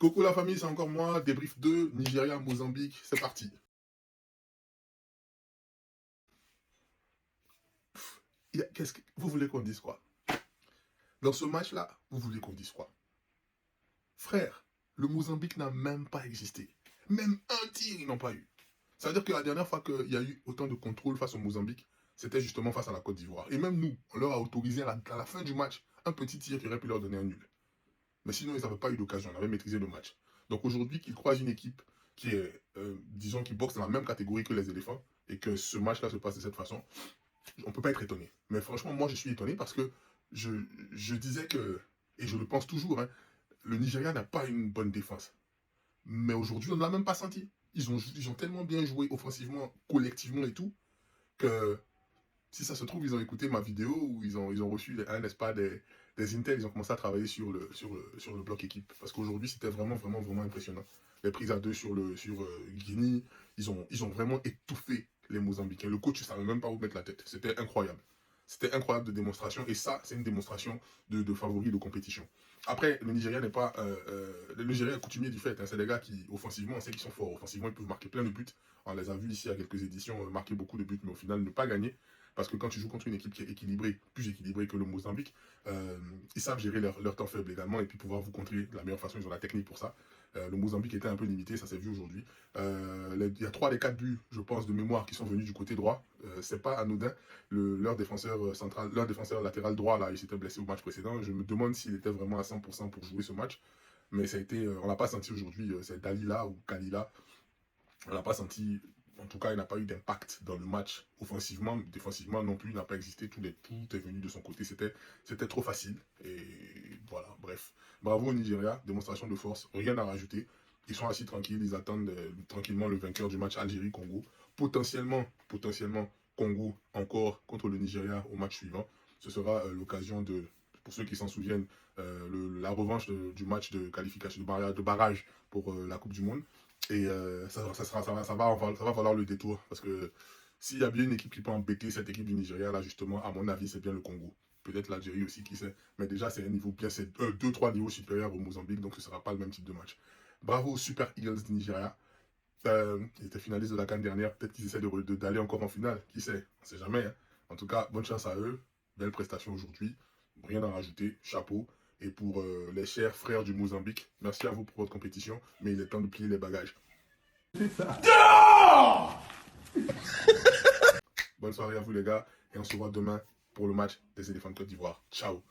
Coucou la famille, c'est encore moi, débrief 2, Nigeria, Mozambique, c'est parti. Qu'est-ce que vous voulez qu'on dise quoi? Dans ce match-là, vous voulez qu'on dise quoi? Frère, le Mozambique n'a même pas existé. Même un tir, ils n'ont pas eu. Ça veut dire que la dernière fois qu'il y a eu autant de contrôle face au Mozambique, c'était justement face à la Côte d'Ivoire. Et même nous, on leur a autorisé à la fin du match un petit tir qui aurait pu leur donner un nul. Mais sinon, ils n'avaient pas eu d'occasion, on avait maîtrisé le match. Donc aujourd'hui, qu'ils croisent une équipe qui est, disons, qui boxe dans la même catégorie que les éléphants, et que ce match-là se passe de cette façon, on ne peut pas être étonné. Mais franchement, moi, je suis étonné parce que je, je disais que, et je le pense toujours, hein, le Nigeria n'a pas une bonne défense. Mais aujourd'hui, on ne l'a même pas senti. Ils ont tellement bien joué offensivement, collectivement et tout, que si ça se trouve, ils ont écouté ma vidéo où ils ont reçu, n'est-ce pas, des intels, ils ont commencé à travailler sur le bloc équipe. Parce qu'aujourd'hui, c'était vraiment, vraiment, vraiment impressionnant. Les prises à deux sur Guinée, ils ont vraiment étouffé les Mozambicains. Le coach ne savait même pas où mettre la tête. C'était incroyable. C'était incroyable de démonstration. Et ça, c'est une démonstration de favori de compétition. Après, le Nigeria n'est pas... le Nigeria est coutumier du fait. Hein, c'est des gars qui, offensivement, on sait qu'ils sont forts. Offensivement, ils peuvent marquer plein de buts. On les a vus ici à quelques éditions marquer beaucoup de buts, mais au final, ne pas gagner. Parce que quand tu joues contre une équipe qui est équilibrée, plus équilibrée que le Mozambique, ils savent gérer leur temps faible également et puis pouvoir vous contrer de la meilleure façon. Ils ont la technique pour ça. Le Mozambique était un peu limité, ça s'est vu aujourd'hui. Il y a 3 des 4 buts, je pense, de mémoire qui sont venus du côté droit. C'est pas anodin. Leur défenseur central, leur défenseur latéral droit, là, il s'était blessé au match précédent. Je me demande s'il était vraiment à 100% pour jouer ce match. Mais ça a été, on l'a pas senti aujourd'hui. C'est Dalila ou Kalila. On l'a pas senti. En tout cas, il n'a pas eu d'impact dans le match offensivement, défensivement non plus, il n'a pas existé, tout est venu de son côté, c'était trop facile, et voilà, bref. Bravo au Nigeria, démonstration de force, rien à rajouter, ils sont assis tranquilles, ils attendent tranquillement le vainqueur du match Algérie-Congo, potentiellement, Congo encore contre le Nigeria au match suivant, ce sera l'occasion de, pour ceux qui s'en souviennent, la revanche du match de qualification, de barrage pour la Coupe du Monde. Et ça va valoir le détour. Parce que s'il y a bien une équipe qui peut embêter cette équipe du Nigeria, là justement, à mon avis, c'est bien le Congo. Peut-être l'Algérie aussi, qui sait. Mais déjà, c'est un niveau bien, c'est 2-3 niveaux supérieurs au Mozambique, donc ce ne sera pas le même type de match. Bravo aux Super Eagles du Nigeria. Ils étaient finalistes de la CAN dernière. Peut-être qu'ils essaient d'aller encore en finale. Qui sait? On ne sait jamais. Hein. En tout cas, bonne chance à eux. Belle prestation aujourd'hui. Rien à rajouter. Chapeau. Et pour les chers frères du Mozambique, merci à vous pour votre compétition. Mais il est temps de plier les bagages. C'est ça. Bonne soirée à vous les gars. Et on se voit demain pour le match des éléphants de Côte d'Ivoire. Ciao.